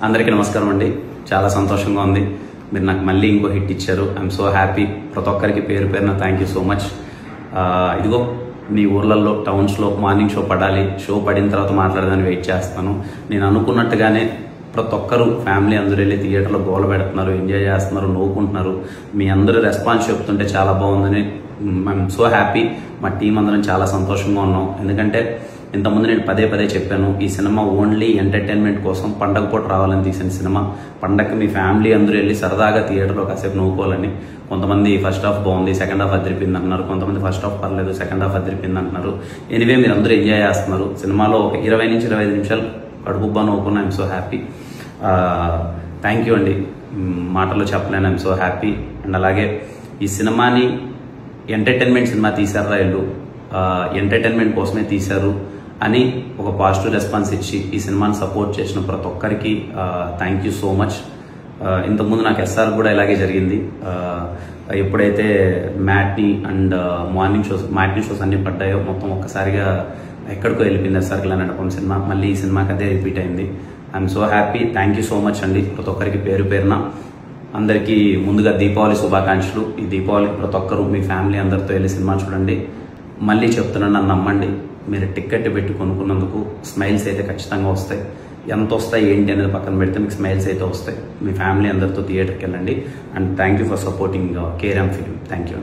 అందరికీ నమస్కారం అండి. చాలా సంతోషంగా ఉంది. మీరు నాకు మళ్ళీ ఇంకో హిట్ ఇచ్చారు. I'm so happy. ప్రతి ఒక్కరికి పేరు పేరున థ్యాంక్ యూ సో మచ్. ఇదిగో మీ ఊర్లలో టౌన్స్లో మార్నింగ్ షో పడాలి, షో పడిన తర్వాత మాట్లాడదాన్ని వెయిట్ చేస్తాను. నేను అనుకున్నట్టుగానే ప్రతి ఒక్కరు ఫ్యామిలీ అందరూ వెళ్ళి థియేటర్లో గోల పెడుతున్నారు, ఎంజాయ్ చేస్తున్నారు, నవ్వుకుంటున్నారు. మీ అందరూ రెస్పాన్స్ చెప్తుంటే చాలా బాగుందని ఐఎమ్ సో హ్యాపీ. మా టీం అందరం చాలా సంతోషంగా ఉన్నాం. ఎందుకంటే ఇంతకుముందు నేను పదే పదే చెప్పాను, ఈ సినిమా ఓన్లీ ఎంటర్టైన్మెంట్ కోసం పండగ పూట రావాలని తీసిన సినిమా. పండగకి మీ ఫ్యామిలీ అందరూ వెళ్ళి సరదాగా థియేటర్లో కాసేపు నవ్వుకోవాలని. కొంతమంది ఫస్ట్ హాఫ్ బాగుంది, సెకండ్ హాఫ్ అదిరిపోయింది అంటున్నారు. కొంతమంది ఫస్ట్ హాఫ్ పర్లేదు, సెకండ్ హాఫ్ అదిరిపోయింది అంటున్నారు. ఎనివే మీరు అందరూ ఎంజాయ్ చేస్తున్నారు. సినిమాలో ఒక 20 నుంచి 25 నిమిషాలు కడుపుబ్బా నవ్వుకున్నా. I'm so happy. Thank you అండి. మాటల్లో చెప్పలేను. I'm so happy. అండ్ అలాగే ఈ సినిమాని ఎంటర్టైన్మెంట్ సినిమా తీశారా వీళ్ళు, ఎంటర్టైన్మెంట్ కోసమే తీశారు అని ఒక పాజిటివ్ రెస్పాన్స్ ఇచ్చి ఈ సినిమాని సపోర్ట్ చేసిన ప్రతి ఒక్కరికి థ్యాంక్ యూ సో మచ్. ఇంతకుముందు నాకు ఎస్ఆర్ కూడా ఇలాగే జరిగింది. ఎప్పుడైతే మ్యాట్ని అండ్ మ్యాట్ని షోస్ అన్ని పడ్డాయో మొత్తం ఒక్కసారిగా ఎక్కడికో వెళ్ళిపోయింది ఎస్ఆర్ క్లాన్ అనుకున్న సినిమా. మళ్ళీ ఈ సినిమాకి అదే రిపీట్ అయింది. I'm so happy. Thank you so much అండి ప్రతి ఒక్కరికి పేరు పేరున. అందరికీ ముందుగా దీపావళి శుభాకాంక్షలు. ఈ దీపావళికి ప్రతి ఒక్కరు మీ ఫ్యామిలీ అందరితో వెళ్ళి సినిమా చూడండి. మళ్ళీ చెప్తున్నాను, నన్ను నమ్మండి. మీరు టికెట్ పెట్టి కొనుక్కున్నందుకు స్మైల్స్ అయితే ఖచ్చితంగా వస్తాయి. ఎంత వస్తాయి ఏంటి అనేది పక్కన పెడితే మీకు స్మైల్స్ అయితే వస్తాయి. మీ ఫ్యామిలీ అందరితో థియేటర్కి వెళ్ళండి. And thank you for supporting KRM film. Thank you.